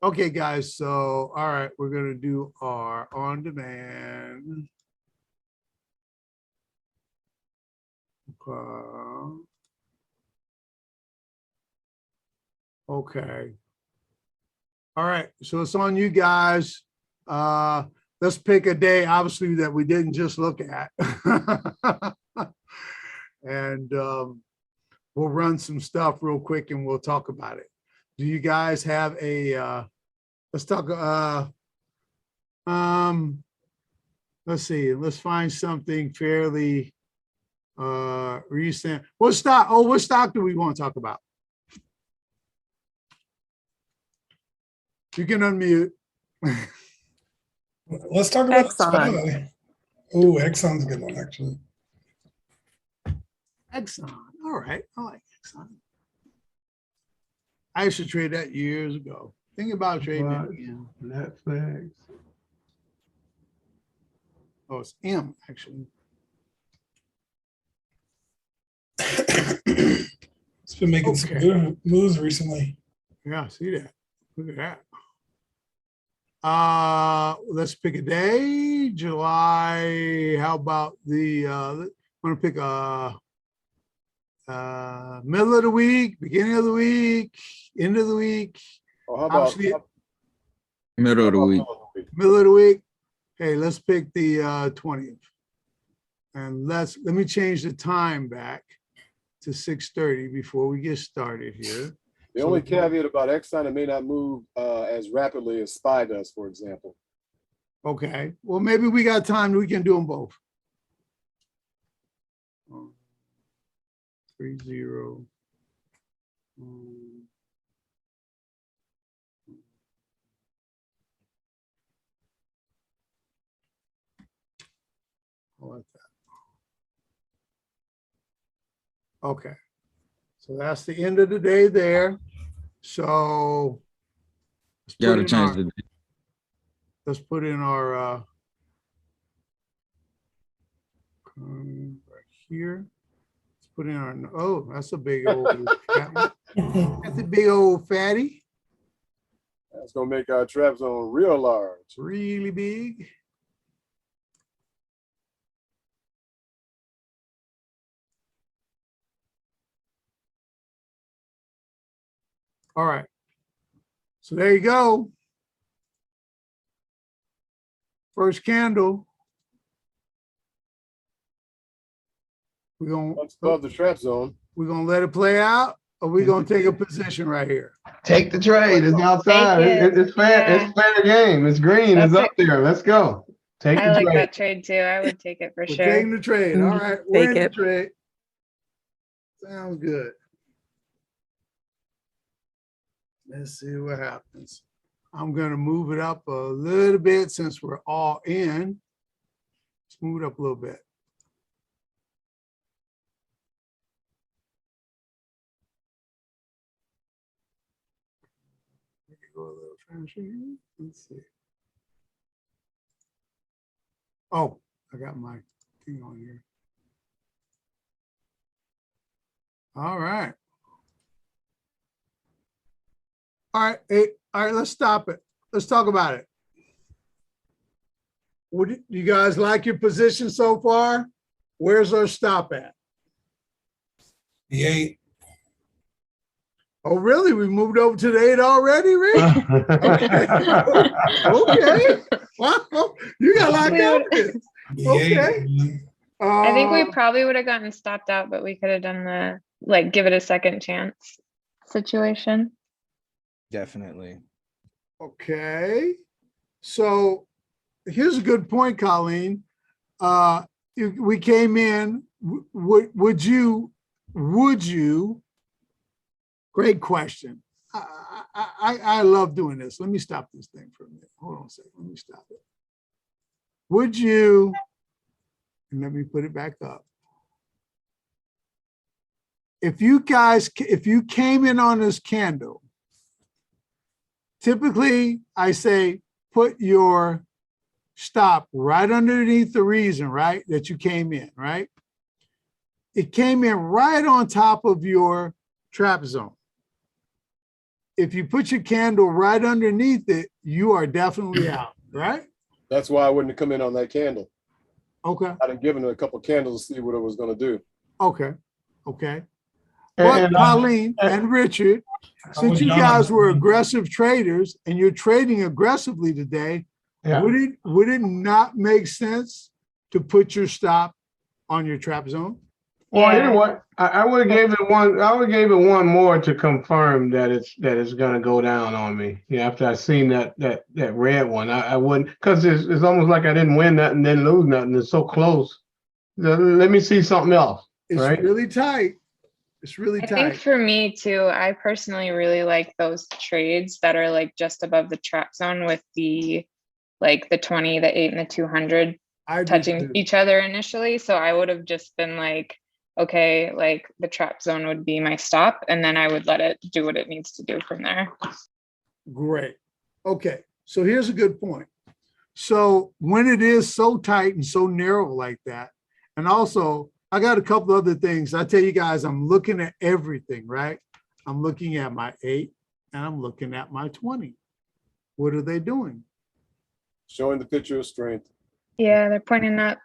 Okay, guys, so, all right, we're gonna do our on demand. Okay. All right, so it's on you guys. Let's pick a day, obviously, that we didn't just look at. And we'll run some stuff real quick and we'll talk about it. Do you guys have a, let's talk, let's see, let's find something fairly recent. What stock do we want to talk about? You can unmute. Let's talk about Exxon. Oh, Exxon's a good one, actually. Exxon. All right. I like Exxon. I used to trade that years ago. Think about trading it again. Netflix. Oh, it's M actually. It's been making some Okay. good moves recently. Yeah, see that. Look at that. Let's pick a day. July. How about the I'm gonna pick a middle of the week, beginning of the week, end of the week, Or how about Obviously- Middle of the week. middle of the week. Hey, let's pick the 20th. And let me change the time back to 6:30 before we get started here. the So only the- caveat about Exxon, it may not move as rapidly as SPY does, for example. Okay, well, maybe we got time, we can do them both. 3-0. I like that. Okay, so that's the end of the day there. So let's put Gotta in change our- the let's put in our right here. Let's put in our, oh, that's a big old fatty. That's a big old fatty, That's gonna make our trap zone real large. really big. All right. So there you go. First candle. We're Once above the trap zone. let it play out, or we're gonna take a position right here. Take the trade. It's outside. it. It's fair. Yeah. It's fair game. It's green. It's That's up there. Let's go. Take I the like trade. that trade too. I would take it for We're sure. taking the trade. All right, we're in Take the it. trade. Sounds good. Let's see what happens. I'm gonna move it up a little bit since we're all in. Let's move it up a little bit. Go a little faster here. Let's see. Oh, I got my thing on here. All right. All right, hey, all right, let's stop it. Let's talk about it. Do you guys like your position so far? Where's our stop at? The 8. Oh, really? We moved over to the 8 already, Rick? Okay. Wow, you got a lot of confidence. The Okay. 8. I think we Uh, probably would have gotten stopped out, but we could have done the like give it a second chance situation. Definitely. Okay. So here's a good point, Colleen. We came in, would you, great question. I love doing this. Let me stop this thing for a minute. Hold on a second. Let me stop it. Would you, and let me put it back up. If you came in on this candle, typically I say, put your stop right underneath the reason, right, that you came in, right? It came in right on top of your trap zone. if you put your candle right underneath it, you are definitely out, right? That's why I wouldn't have come in on that candle. Okay, I'd have given it a couple candles to see what it was gonna do. okay, okay. But And, Colleen and Richard, since with you John. guys were aggressive traders and you're trading aggressively today, yeah, would it not make sense to put your stop on your trap zone? well, you know Yeah. what? I would have gave it one. I would gave it one more to confirm that it's gonna go down on me. Yeah, after I seen that red one, I wouldn't, because it's almost like I didn't win nothing, didn't lose nothing. It's so close. Let me see something else. It's Right. really tight. It's really I think tight. for me too, I personally really like those trades that are like just above the trap zone with the 20, the 8, and the 200 I do touching too. each other initially. So I would have just been like, okay, like the trap zone would be my stop, and then I would let it do what it needs to do from there. Great. Okay, so here's a good point. So when it is so tight and so narrow like that, and also I got a couple other things. I tell you guys, I'm looking at everything, right? I'm looking at my 8 and I'm looking at my 20. What are they doing? Showing the picture of strength. Yeah, they're pointing up.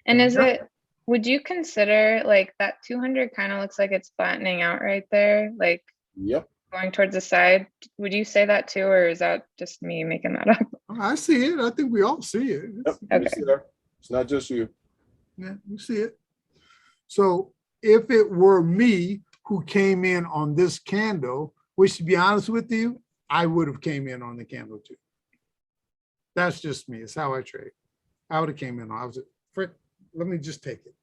And is Yep. it, would you consider like that 200 kind of looks like it's flattening out right there, like Yep. going towards the side? Would you say that too, or is that just me making that up? I see it. I think we all see it. Yep. Okay. You see there. It's not just you. Yeah, we see it. So if it were me who came in on this candle, which to be honest with you, I would have came in on the candle too. That's just me. It's how I trade. I would have came in. I was frick. Let me just take it.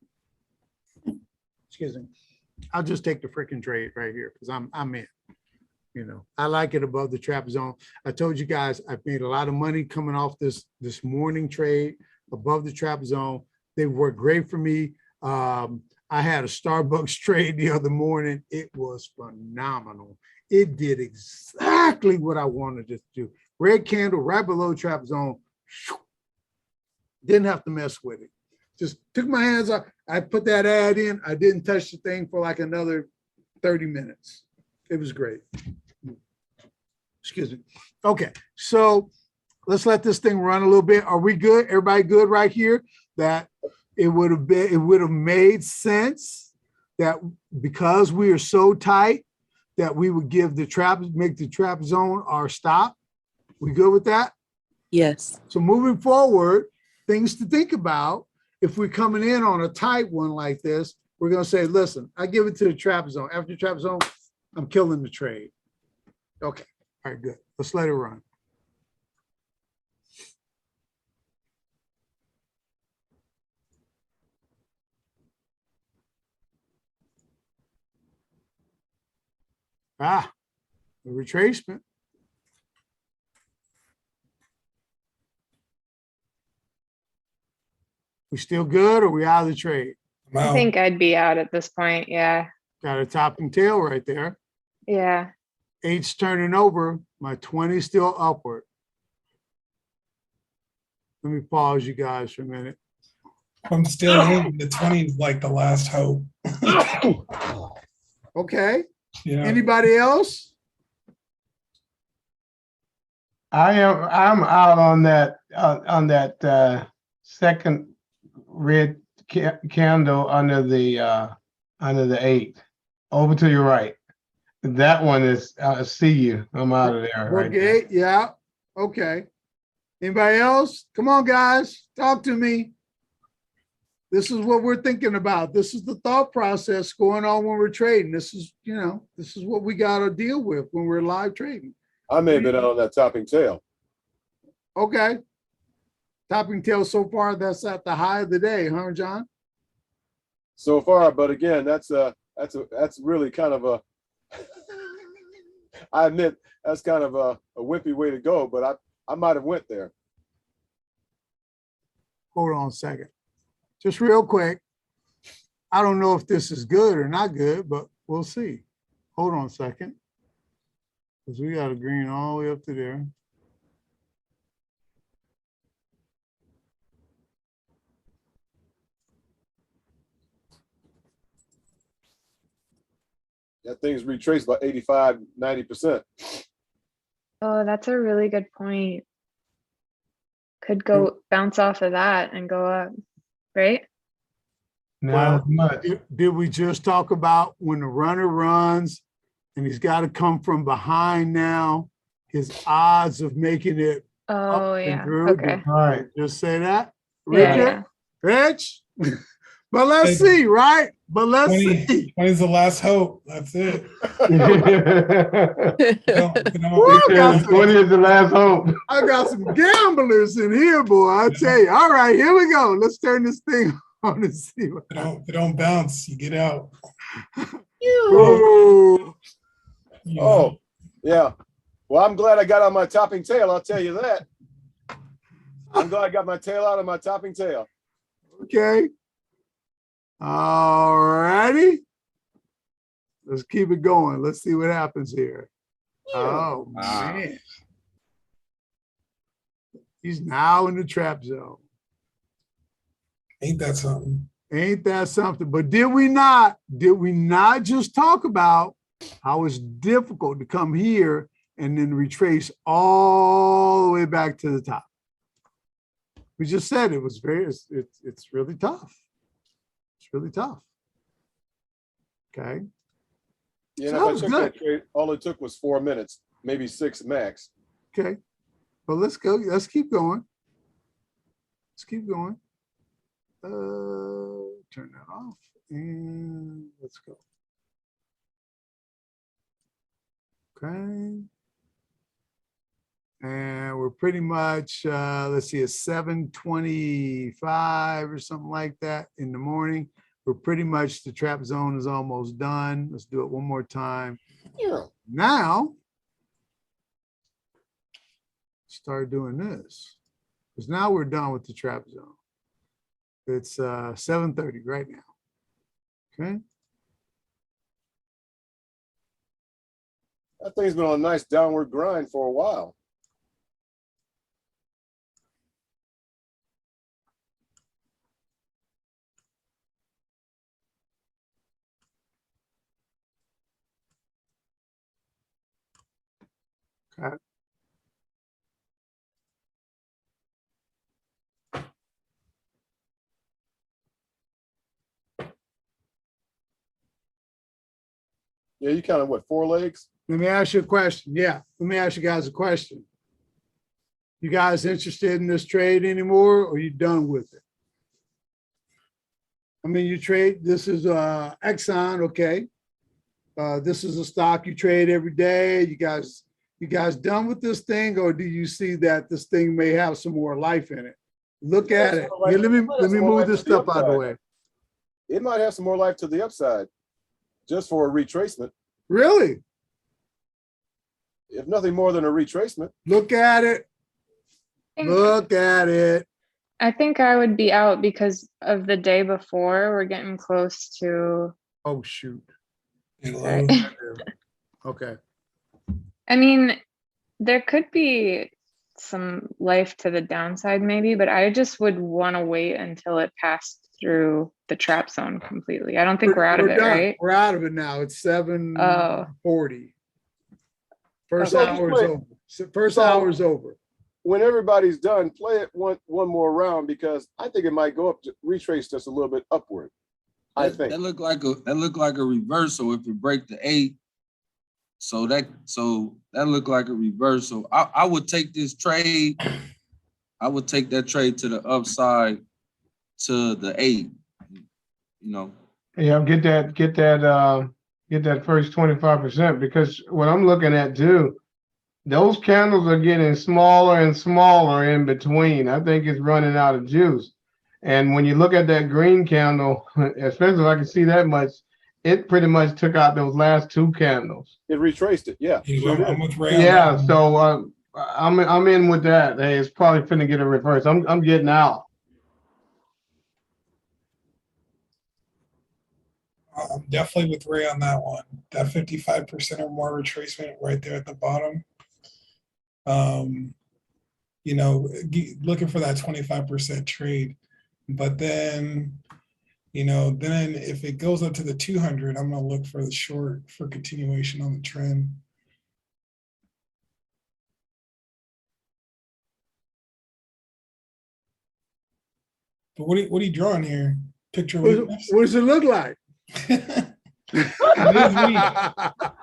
Excuse me. I'll just take the freaking trade right here because I'm in. You know, I like it above the trap zone. I told you guys I've made a lot of money coming off this morning trade above the trap zone. They work great for me. I had a Starbucks trade the other morning. It was phenomenal. It did exactly what I wanted it to do. Red candle right below trap zone. Didn't have to mess with it. Just took my hands off. I put that ad in. I didn't touch the thing for like another 30 minutes. It was great. Excuse me. Okay, so let's let this thing run a little bit. Are we good? Everybody good right here? That it would have made sense that because we are so tight that we would make the trap zone our stop. We good with that? Yes. So moving forward, things to think about. If we're coming in on a tight one like this, we're going to say, listen, I give it to the trap zone. After the trap zone, I'm killing the trade. Okay. All right, good. Let's let it run. Ah, the retracement. We still good or we out of the trade? I'm I out. think I'd be out at this point. Yeah. Got a top and tail right there. Yeah. 8's turning over. My 20 still upward. Let me pause you guys for a minute. I'm still in. The 20 is like the last hope. Okay. You know, Anybody else? I'm out on that second red candle under the 8. Over to your right. That one is, I see you. I'm out of there right there. Okay, yeah. Okay. Anybody else? Come on, guys. Talk to me. This is what we're thinking about. This is the thought process going on when we're trading. This is, this is what we got to deal with when we're live trading. I may have been out on that topping tail. Okay. Topping tail so far, that's at the high of the day, huh, John? So far, but again, that's really kind of a I admit that's kind of a wimpy way to go, but I might have went there. Hold on a second. Just real quick. I don't know if this is good or not good, but we'll see. Hold on a second. Because we got a green all the way up to there. That thing's retraced by 85, 90%. Oh, that's a really good point. Could go bounce off of that and go up, right? Not as much. Did we just talk about when the runner runs and he's got to come from behind now, his odds of making it Oh, and yeah. through, Okay. All right. just say that? Yeah, Richard? yeah. Rich? But let's see, right? But let's 20 see. 20 is the last hope. That's it. Woo, I got some- 20 is the last hope. I got some gamblers in here, boy. I tell you. All right, here we go. Let's turn this thing on and see what. If they don't bounce, you get out. Ooh. You know? Oh, yeah. Well, I'm glad I got on my topping tail. I'll tell you that. I'm glad I got my tail out of my topping tail. Okay. All righty. Let's keep it going. Let's see what happens here. Oh, Wow. man. He's now in the trap zone. Ain't that something? Ain't that something? But did we not just talk about how it's difficult to come here and then retrace all the way back to the top? We just said it was it's really tough. It's really tough. Okay. Yeah, So that if was I took good. that trade, all it took was 4 minutes, maybe 6 max. Okay. Well, let's go. Let's keep going. Let's keep going. Turn that off and let's go. Okay. And we're pretty much, let's see, it's 7:25 or something like that in the morning. We're pretty much, the trap zone is almost done. Let's do it one more time. Yeah. Now, start doing this. Because now we're done with the trap zone. It's 7:30 right now. Okay. That thing's been on a nice downward grind for a while. Okay. Yeah, you kind of what, 4 legs? Let me ask you a question. Yeah, let me ask you guys a question. You guys interested in this trade anymore, or you done with it? I mean, you trade, this is Exxon, okay. This is a stock you trade every day. You guys done with this thing, or do you see that this thing may have some more life in it? Look at it. Here, let me move this stuff out of the way. It might have some more life to the upside, just for a retracement. Really? If nothing more than a retracement. Look at it. Look at it. I think I would be out because of the day before. We're getting close to. Oh, shoot. Sorry. Okay. I mean, there could be some life to the downside maybe, but I just would want to wait until it passed through the trap zone completely. I don't think we're out of it, done. right? We're out of it now. It's 7:40. First Okay. hour is over. First So- hour is over. When everybody's done, play it one more round, because I think it might go up to retrace just a little bit upward. I think. That look like a reversal if it break the 8. So that looked like a reversal. I would take this trade. I would take that trade to the upside to the 8. You know. Yeah, get that first 25%, because what I'm looking at too, those candles are getting smaller and smaller in between. I think it's running out of juice. And when you look at that green candle, especially if I can see that much, it pretty much took out those last 2 candles. It retraced it, yeah. I'm with Ray on Yeah, that. so I'm in with that. Hey, it's probably finna get a reverse. I'm getting out. I'm definitely with Ray on that one. That 55% or more retracement right there at the bottom. Looking for that 25% trade. But then, Then if it goes up to the 200, I'm gonna look for the short for continuation on the trend. But what are you drawing here? Picture weakness? What does it look like? It is weak.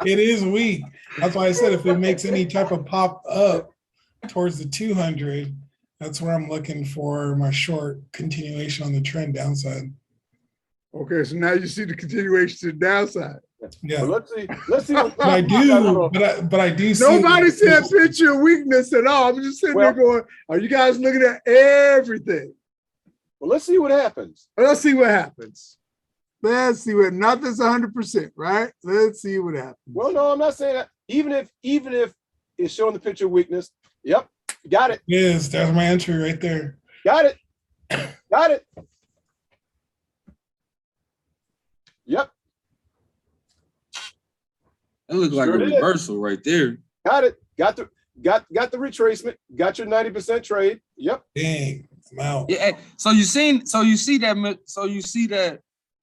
It is weak. That's why I said if it makes any type of pop up towards the 200, that's where I'm looking for my short continuation on the trend downside. Okay, so now you see the continuation to the downside. Yeah, But let's see what but I do. But I do. See Nobody said picture of weakness at all. I'm just sitting there going, are you guys looking at everything? Well, let's see what happens. Let's see what happens. Let's see what, nothing's 100%, right? Let's see what happens. Well, no, I'm not saying that. Even if it's showing the picture of weakness, yep, got it. Yes, that's my entry right there. Got it. Got it. Yep. That looked like Sure a did. reversal right there. Got it. Got the retracement. Got your 90% trade. Yep. Dang, I'm out. Yeah. So you see that,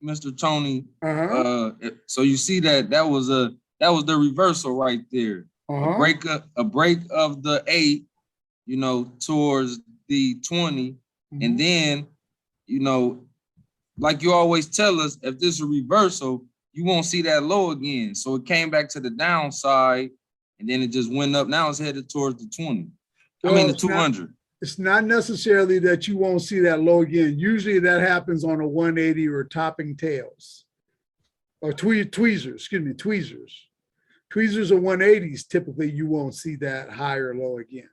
Mr. Tony. Uh-huh. So you see that was the reversal right there. Uh-huh. A break of the 8, towards the 20, and then, like you always tell us, if this is a reversal, you won't see that low again. So it came back to the downside, and then it just went up. Now it's headed towards the 20. I mean the 200. It's not necessarily that you won't see that low again. Usually that happens on a 180 or topping tails or tweezers. Tweezers or 180s, typically you won't see that high or low again.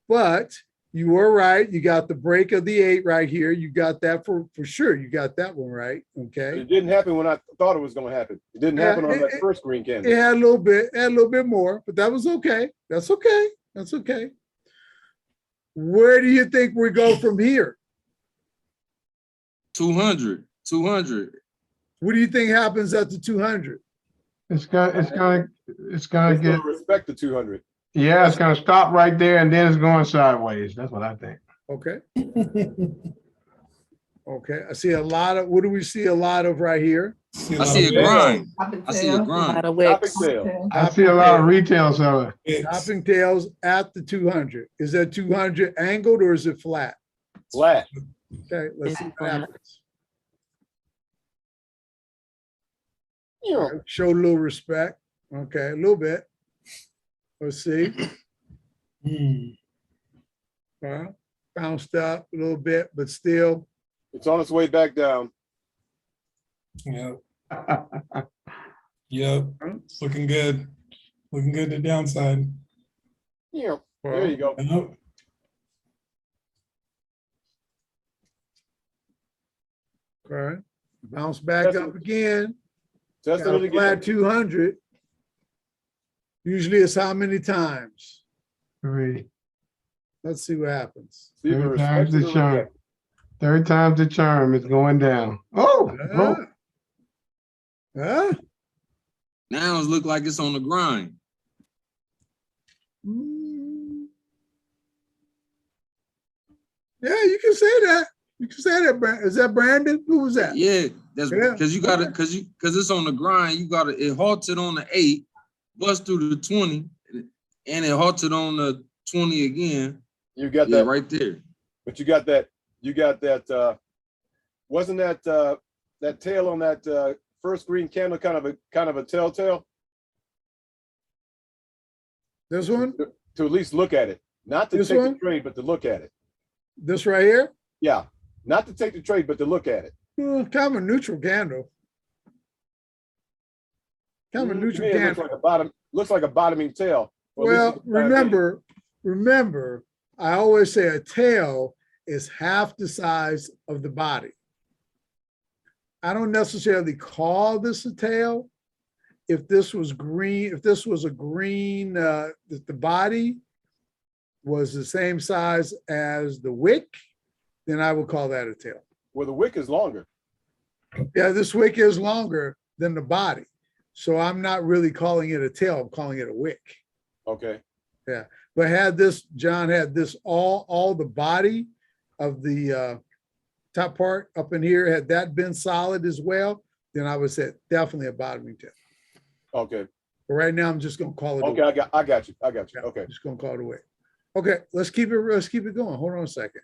But you were right. You got the break of the 8 right here. You got that for sure. You got that one right. Okay. It didn't happen when I thought it was going to happen. It didn't happen on that first green candle. It had a little bit more, but that was okay. That's okay. That's okay. Where do you think we go from here? 200. What do you think happens at the 200? It's gonna It's get, gonna respect the 200. yeah, it's gonna stop right there and then it's going sideways. That's what I think. Okay. Okay. I see a lot of, what do we see a lot of right here? I see a grind. I see a grind. Topic sale. I see a lot of retail selling. Topping tails at the 200. Is that 200 angled or is it flat? Flat. Okay, let's see what happens. Yeah. Show a little respect. Okay, a little bit. Let's see. Bounced up a little bit, but still. It's on its way back down. Yep. Yep. It's looking good. Looking good to downside. Yeah. There you go. Yep. Okay. Bounce back up again. Testing Got it a flat again. 200. Usually it's how many times? 3. Let's see what happens. See if it Third time's respects the it or charm. rejects. Third time's the charm. It's going down. Oh, broke. Huh? Now it look like it's on the grind. Mm. Yeah, you can say that. You can say that. Is that Brandon? Who was that? Yeah, that's Yeah. because you got it, because it's on the grind. You got it halted on the 8, bust through the 20, and it halted on the 20 again. You got Yeah, that, right there. but you got that, wasn't that that tail on that first green candle kind of a telltale? This one? To at least look at it. Not to This take one? the trade, but to look at it. This right here? Yeah. Not to take the trade, but to look at it. Kind of a neutral candle. Kind of a To neutral me, it looks candle. looks like a bottoming tail. Or at Well, least it's trying to be. remember, I always say a tail is half the size of the body. I don't necessarily call this a tail. If this was green, if this was a green, if the body was the same size as the wick, then I would call that a tail. Well, the wick is longer. Yeah, this wick is longer than the body. So I'm not really calling it a tail, I'm calling it a wick. Okay. But had this, John, had this all the body of the top part up in here, had that been solid as well, then I would say definitely a bottoming test. Okay. But right now, I'm just gonna call it. Okay, away. I got you. Yeah, Okay. Just gonna call it away. Okay, let's keep it going. Hold on a second.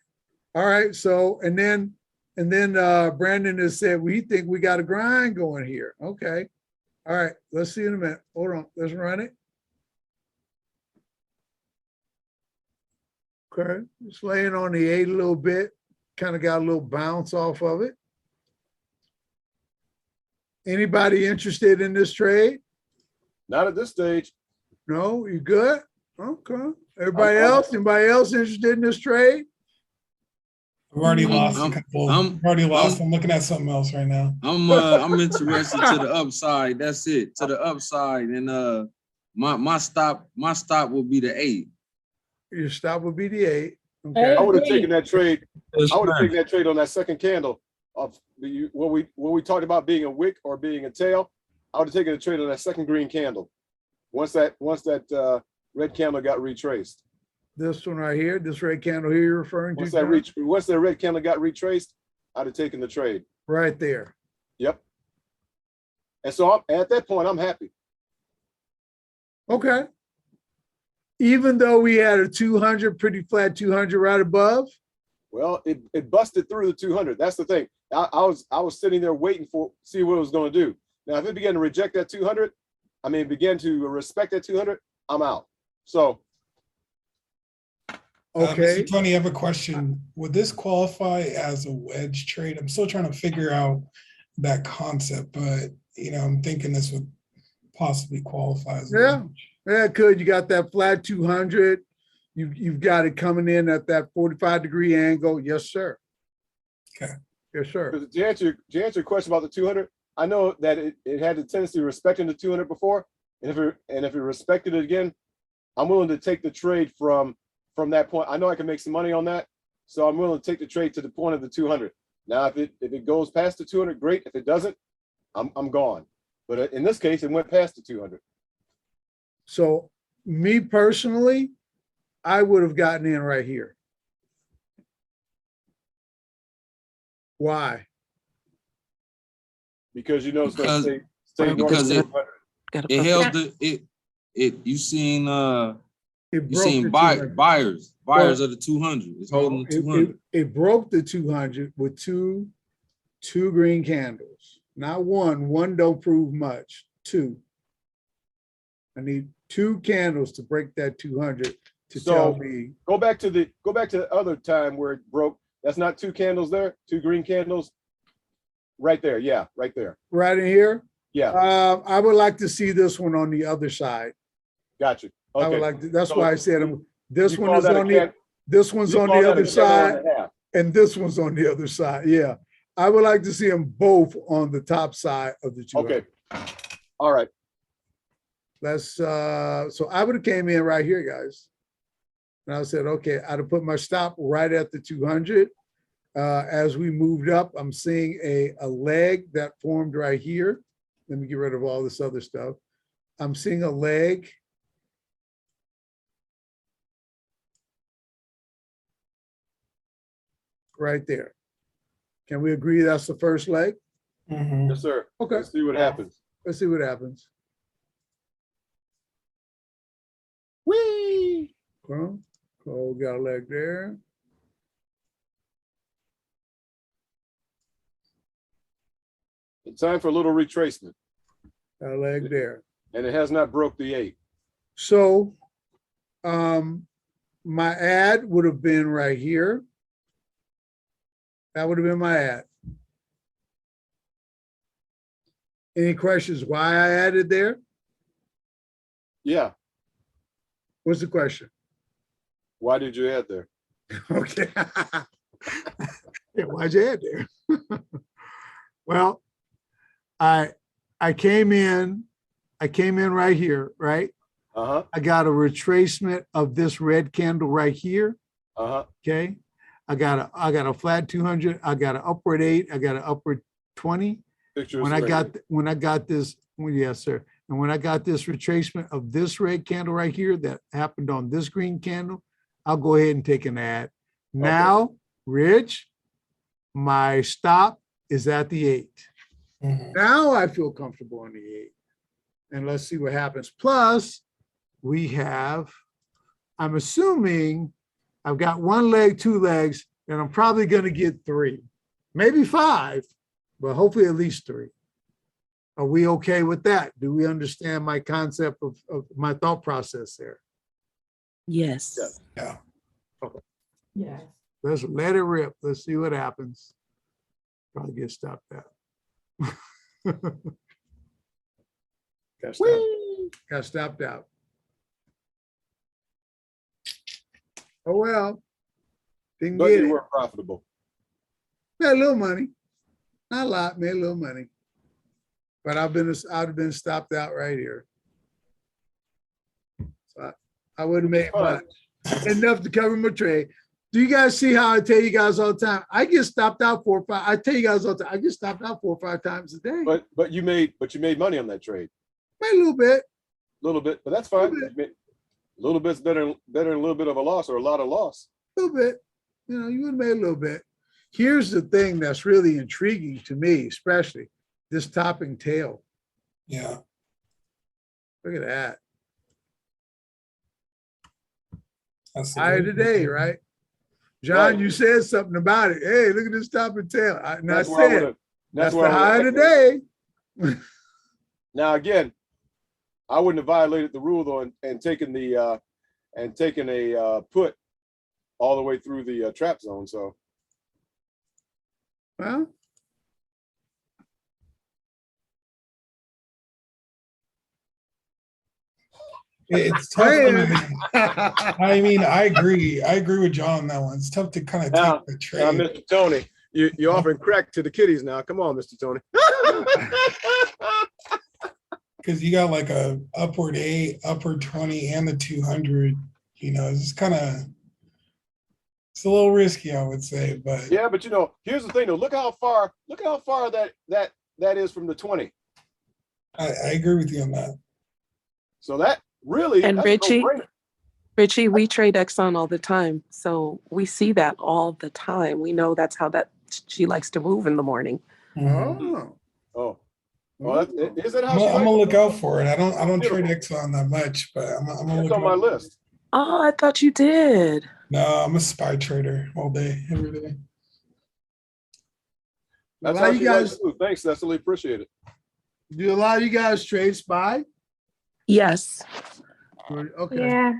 All right, so, and then Brandon has said, we think we got a grind going here. Okay. All right, let's see in a minute. Hold on, let's run it. Okay, just laying on the 8 a little bit, kind of got a little bounce off of it. Anybody interested in this trade? Not at this stage. No, you good? Okay. Anybody else interested in this trade? I've already I'm- lost a I'm- couple. I'm- I've already lost. I'm looking at something else right now. I'm interested to the upside. That's it. To the upside. And my stop will be the 8. Your stop would be the 8. Okay. I would have taken that trade. Yes, I would have sir. taken that trade on that second candle of what we talked about being a wick or being a tail. I would have taken a trade on that second green candle. Once that red candle got retraced. This one right here, this red candle here you're referring to? Once that red candle got retraced, I'd have taken the trade. Right there. Yep. And so at that point, I'm happy. Okay. Even though we had a 200, pretty flat 200 right above. Well, it busted through the 200. That's the thing. I was sitting there waiting for see what it was going to do. Now, if it began to reject that 200, began to respect that 200, I'm out. So, Okay. Mr. Tony, I have a question. Would this qualify as a wedge trade? I'm still trying to figure out that concept, but I'm thinking this would possibly qualify as a Yeah. wedge. Yeah, good. You got that flat 200. You've got it coming in at that 45-degree angle. Yes, sir. Okay. Yes, sir. to answer your question about the 200, I know that it had the tendency of respecting the 200 before, and if it respected it again, I'm willing to take the trade from that point. I know I can make some money on that, so I'm willing to take the trade to the point of the 200. Now, if it goes past the 200, great. If it doesn't, I'm gone. But in this case, it went past the 200. So me personally, I would have gotten in right here. Why? Because it's going to stay north of because 200. It held it. You seen It you broke seen the buyers 200. buyers of the 200. It's holding the 200. It broke the 200 with two green candles. Not one. One don't prove much. Two. I need 2 candles to break that 200 to tell me. Go back to the other time where it broke. That's not 2 candles there, 2 green candles. Right there, yeah, right there. Right in here. Yeah, I would like to see this one on the other side. got you. I would Okay. like to, that's So why I said this You one call is that a on can- this one's you on call the that other a candle side and a half. and this one's on the other side. Yeah. I would like to see them both on the top side of the 200. Okay. All right. Let's so I would have came in right here, guys. And I said, okay, I'd have put my stop right at the 200. As we moved up, I'm seeing a leg that formed right here. Let me get rid of all this other stuff. I'm seeing a leg. Right there. Can we agree that's the first leg? Mhm. Yes, sir. Okay, Let's see what happens. let's see what happens. Whee! Well, Cole got a leg there. It's time for a little retracement, Got a leg there. and it has not broke the 8. So my ad would have been right here. That would have been my ad. Any questions why I added there? Yeah. What's the question? Why did you add there? Okay. Yeah, why'd you add there? Well, I came in right here, right? Uh-huh. I got a retracement of this red candle right here. Uh-huh. Okay. I got a flat 200. I got an upward 8. I got an upward 20. Pictures When I right got this, well, yes, sir. And when I got this retracement of this red candle right here that happened on this green candle, I'll go ahead and take an ad. Now, Rich, My stop is at the 8. Mhm. Now I feel comfortable on the 8. And let's see what happens. Plus, we have, I'm assuming I've got 1 leg, 2 legs, and I'm probably going to get 3, maybe 5, but hopefully at least 3. Are we okay with that? Do we understand my concept of my thought process there? Yes. Yeah. Yes. Let's let it rip. Let's see what happens. Probably get stopped out. Got stopped out. Oh, well. Didn't But get you it. were profitable. Made a little money. Not a lot, made a little money. But I'd have been stopped out right here. So I wouldn't make Fine. much. Enough to cover my trade. Do you guys see how I tell you guys all the time? I get stopped out 4 or 5. I tell you guys all the time, I get stopped out 4 or 5 times a day. But you made money on that trade. Made a little bit. A little bit, but that's fine. Little bit. A little bit's better than a little bit of a loss or a lot of loss. A little bit. You know, you would have made a little bit. Here's the thing that's really intriguing to me, especially this topping tail. Yeah. Look at that. That's the High good today, thing. right? John, Right. you said something about it. Hey, look at this topping tail. And I That's where I said, would've- that's where the I high would've- today. Now, again, I wouldn't have violated the rule though and taken a put all the way through the trap zone. So Well, It's tough. I mean, I agree. I agree with John on that one. It's tough to kind of Now- take the now, trade. Mr. Tony, you're offering crack to the kiddies now. Come on, Mr. Tony. Because you got like a upward 8, upward 20, and the 200. You know, it's kind of, it's a little risky, I would say. But Yeah, but here's the thing though. Look how far that is from the 20. I agree with you on that. So that really And that's a Richie? no-brainer. Richie, we trade Exxon all the time. So we see that all the time. We know that's how that she likes to move in the morning. Mhm. oh. Well, is that how I'm she gonna likes look it? out for it. I don't trade Beautiful. Exxon that much, but I'm gonna It's look on my out. list. Oh, I thought you did. No, I'm a spy trader all day, every day. That's Why how you she likes guys- it too. Thanks, Cecily. Appreciate it. Do a lot of you guys trade SPY? Yes. Okay. Yeah.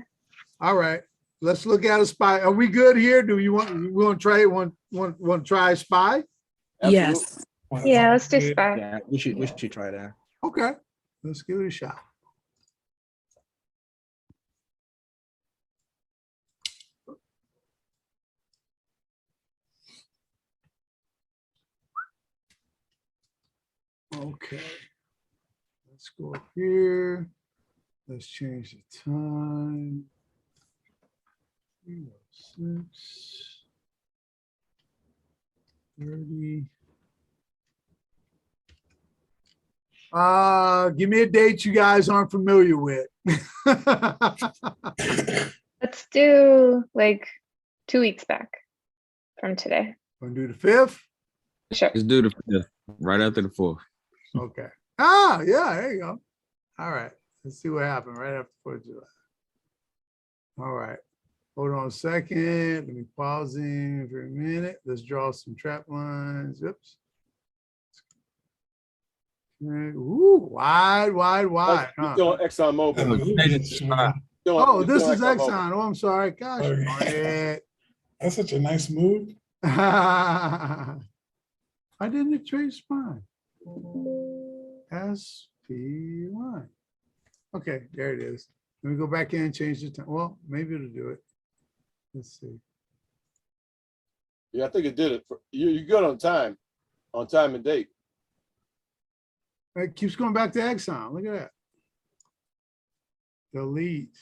All right. Let's look at a SPY. Are we good here? Do you want to try want to try SPY? Yes. Yeah, let's do SPY. Yeah, we should try that. Okay. Let's give it a shot. Okay. Let's go up here. Let's change the time. 3:06. 30. Give me a date you guys aren't familiar with. Let's do like 2 weeks back from today. Gonna do the 5th? Sure. Let's do the 5th, right after the 4th. Okay. Ah, yeah, there you go. All right. Let's see what happened right after 4th of July. All right. Hold on a second. Let me pause in for a minute. Let's draw some trap lines. Oops. Okay. Ooh, wide, You're huh? still on ExxonMobil. Oh, this is Exxon. Oh, I'm sorry. Gosh. Sorry. darn it. That's such a nice move. Why didn't it trade spine? SPY. Okay, there it is. Let me go back in and change the time. Well, maybe it'll do it. Let's see. Yeah, I think it did it. You're good on time and date. It keeps going back to Exxon. Look at that. Delete.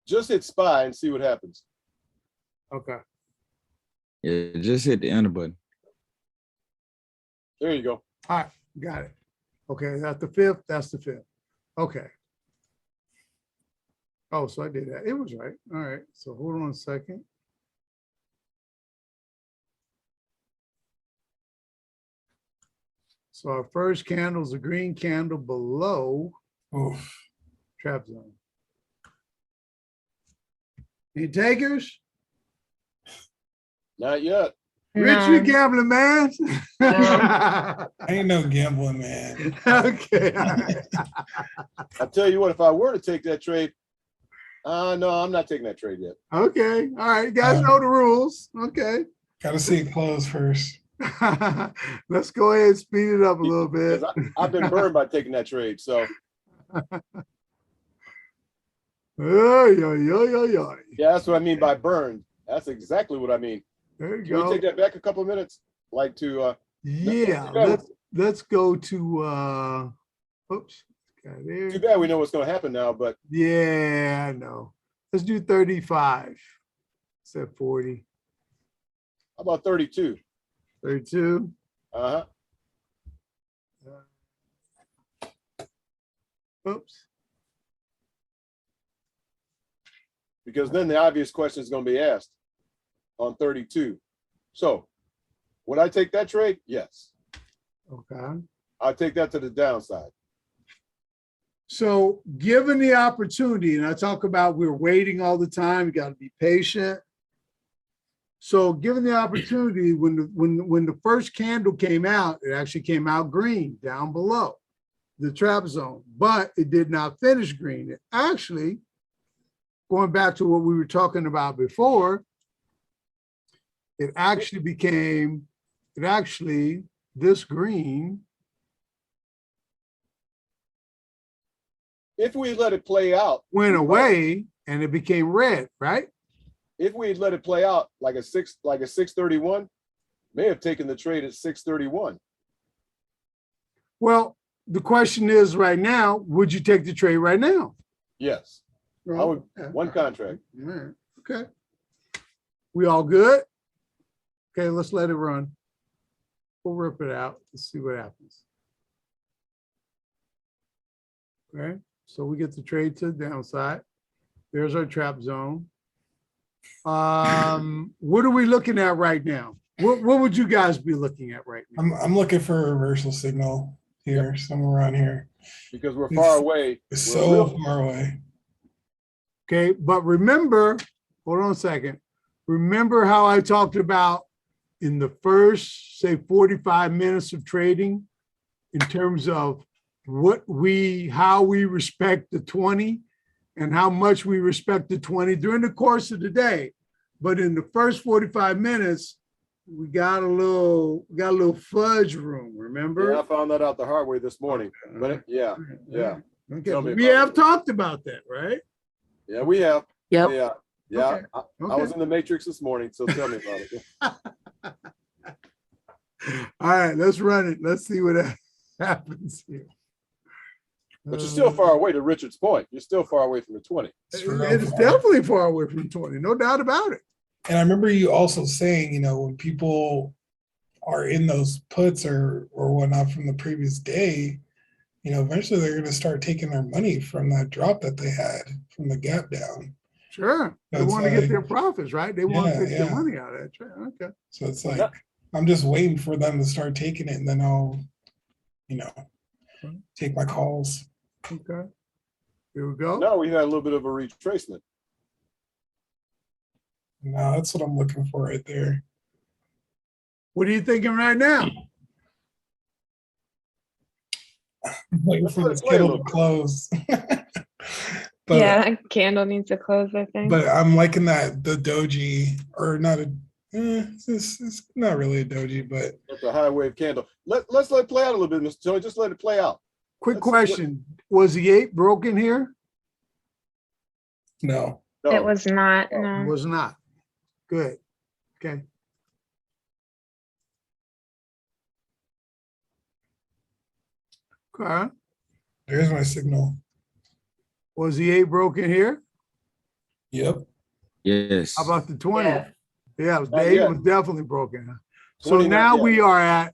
Just hit SPY and see what happens. Okay. Yeah, just hit the enter button. There you go. All right. Got it. Okay. That's the 5th. That's the 5th. Okay. Oh, so I did that. It was right. All right. So hold on a second. So our first candle is a green candle below Oof. trap zone. Any takers? Not yet. Rich, you No. gambling, man. I ain't no gambling, man. Okay. All right. I tell you what, if I were to take that trade, no, I'm not taking that trade yet. Okay. All right. You guys know the rules. Okay. Gotta see it close first. Let's go ahead and speed it up a little bit. 'Cause I've been burned by taking that trade. So Oy, oy, oy, oy, oy. yeah, that's what I mean by burned. That's exactly what I mean. There you Can we go. take that back a couple of minutes? Like to Yeah, too bad- let's go to oops. Got too there. bad we know what's gonna happen now, but Yeah, I know. Let's do 35. Except 40. how about 32? 32. Uh-huh. Oops. Because then the obvious question is gonna be asked on 32. So would I take that trade? Yes. Okay. I'll take that to the downside. So given the opportunity, and I talk about we're waiting all the time, you got to be patient. So given the opportunity, when the first candle came out, it actually came out green down below the trap zone, but it did not finish green. It actually, going back to what we were talking about before, it actually became, this green, If we let it play out, went away and it became red, right? if we had let it play out like a 631, may have taken the trade at 631. Well, the question is right now, would you take the trade right now? Yes. I would, one contract. All right. Okay. We all good? Okay, let's let it run. We'll rip it out. Let's see what happens. Okay, so we get the trade to the downside. There's our trap zone. What are we looking at right now? What would you guys be looking at right now? I'm looking for a reversal signal here, somewhere around here. Because we're far away. It's We're so real- far away. Okay, but remember, hold on a second. Remember how I talked about in the first, say, 45 minutes of trading in terms of how we respect the 20 and how much we respect the 20 during the course of the day. But in the first 45 minutes, we got a little fudge room, remember? Yeah, I found that out the hard way this morning. But yeah, Okay, Tell me we about have it. talked about that, right? yeah, we have. Yep. Yeah, yeah. Okay. I Okay. was in the Matrix this morning, so tell me about it. All right, let's run it. Let's see what happens here. But you're still far away to Richard's point. You're still far away from the 20. It is definitely far away from 20, no doubt about it. And I remember you also saying, when people are in those puts or whatnot from the previous day, eventually they're going to start taking their money from that drop that they had from the gap down. Sure. They That's want to get like- their profits, right? They want to Yeah, take their yeah. money out of that trade. Okay. So it's like, I'm just waiting for them to start taking it and then I'll, take my calls. Okay. Here we go. Now we had a little bit of a retracement. No, that's what I'm looking for right there. What are you thinking right now? I'm waiting Let's for let this it play a kettle to little bit. close. But, Yeah, that candle needs to close, I think. but I'm liking that the doji, or not it's not really a doji, but That's a high wave candle. Let's let it play out a little bit, Mr. Tony. Just let it play out. Quick Let's see question. Was the 8 broken here? no. No. It was not, Oh, It no. was not. Good. Okay. Okay. There's my signal. Was the 8 broken here? Yep. Yes. How about the 20? Yeah. Yeah, the Not 8 yet. was definitely broken. So 20 not now yet. we are at,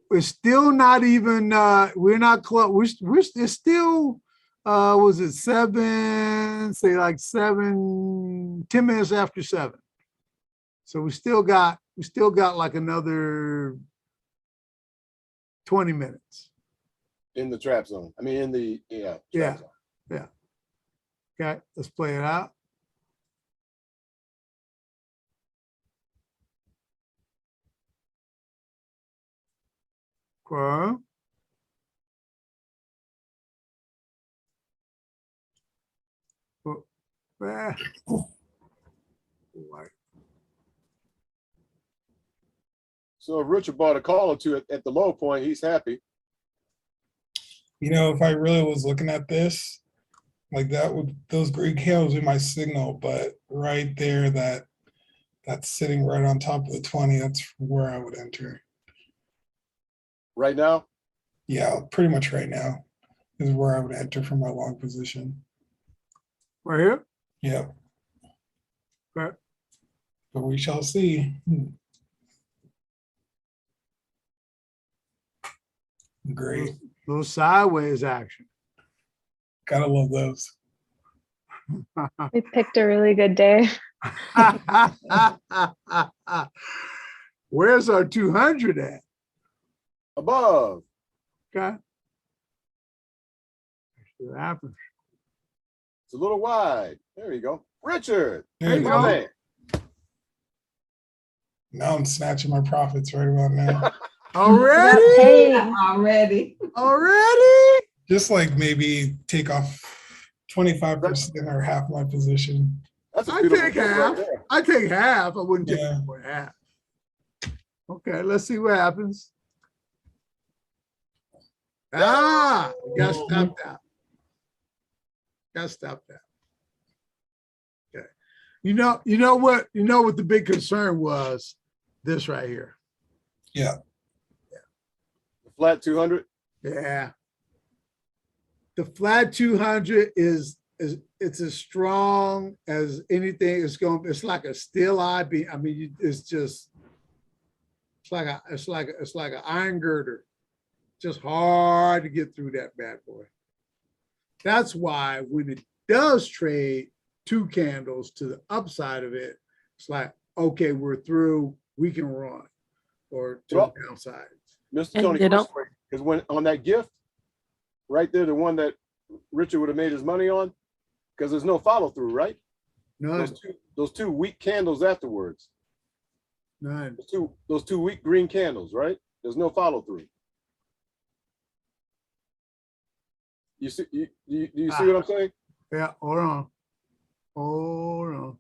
we're still not even, we're not close. It's still, was it 7, say like 10 minutes after 7. So we still got like another 20 minutes. in the trap zone. I mean, in the, yeah. trap Yeah. zone. Yeah. Okay, let's play it out. Okay. Oh, ah. Right. So if Richard bought a call or two at the low point, he's happy. You know, if I really was looking at this, like that would, those green candles are my signal, but right there, that's sitting right on top of the 20, that's where I would enter. Right now, Yeah, pretty much right now is where I would enter from my long position. Right here. Yeah, Okay. but we shall see. Great. Little sideways action. Gotta love those. We picked a really good day. Where's our 200 at? above. Okay. See what happens. It's a little wide. There you go. Richard. There you you go. go. man. Now I'm snatching my profits right about now. Already? Already. Already? Just like maybe take off 25% or half my position. That's a I beautiful take thing right half. there. I take half. I wouldn't take Yeah. more than half. Okay, let's see what happens. Ah, you gotta stop that. Gotta stop that. Okay. You know what the big concern was? This right here. Yeah. The flat 200. Yeah. The flat 200 is it's as strong as anything. It's like a steel eye beam. I mean, it's like an iron girder. Just hard to get through that bad boy. That's why when it does trade 2 candles to the upside of it, it's like, okay, we're through, we can run, or to Well, the downside. Mr. And Tony, they don't- because when on that gift, right there, the one that Richard would have made his money on, because there's no follow through, right? None, Those two weak candles afterwards. none. Those two weak green candles, right? There's no follow through. You see, do you see what I'm saying? Yeah, hold on. Hold on.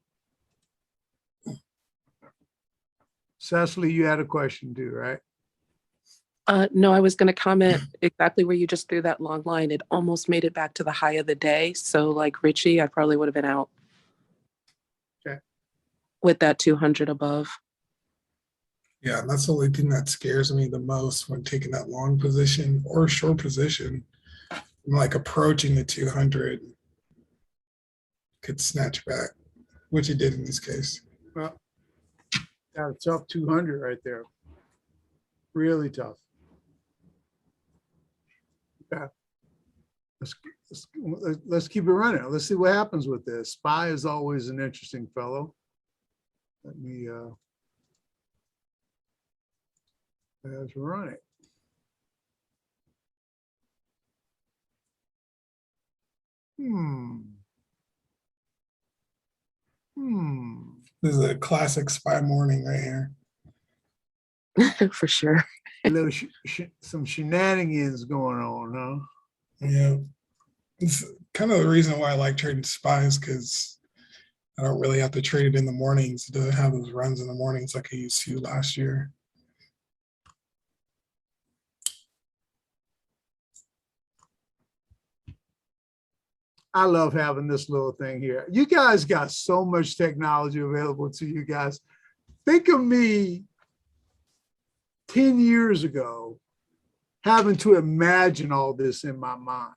Cecily, you had a question too, right? No, I was going to comment exactly where you just threw that long line. It almost made it back to the high of the day. So like Richie, I probably would have been out. Okay. With that 200 above. Yeah, and that's the only thing that scares me the most when taking that long position or short position. I'm like approaching the 200, could snatch back, which it did in this case. Well, got a tough 200 right there. Really tough. Okay. Let's keep it running. Let's see what happens with this. SPY is always an interesting fellow. Let me let's run it. This is a classic SPY morning right here. For sure. A little some shenanigans going on, huh? Yeah. It's kind of the reason why I like trading SPYs, because I don't really have to trade it in the mornings. It doesn't have those runs in the mornings like I used to last year. I love having this little thing here. You guys got so much technology available to you guys. Think of me 10 years ago having to imagine all this in my mind.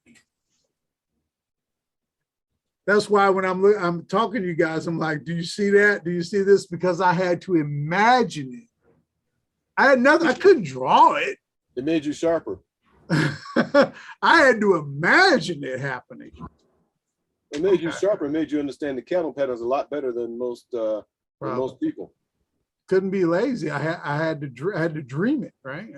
That's why when I'm talking to you guys, I'm like, do you see that? Do you see this? Because I had to imagine it. I had nothing, I couldn't draw it. It made you sharper. I had to imagine it happening. It made you sharper. It made you understand the candle patterns a lot better than most people. Couldn't be lazy. I had to dream it, right?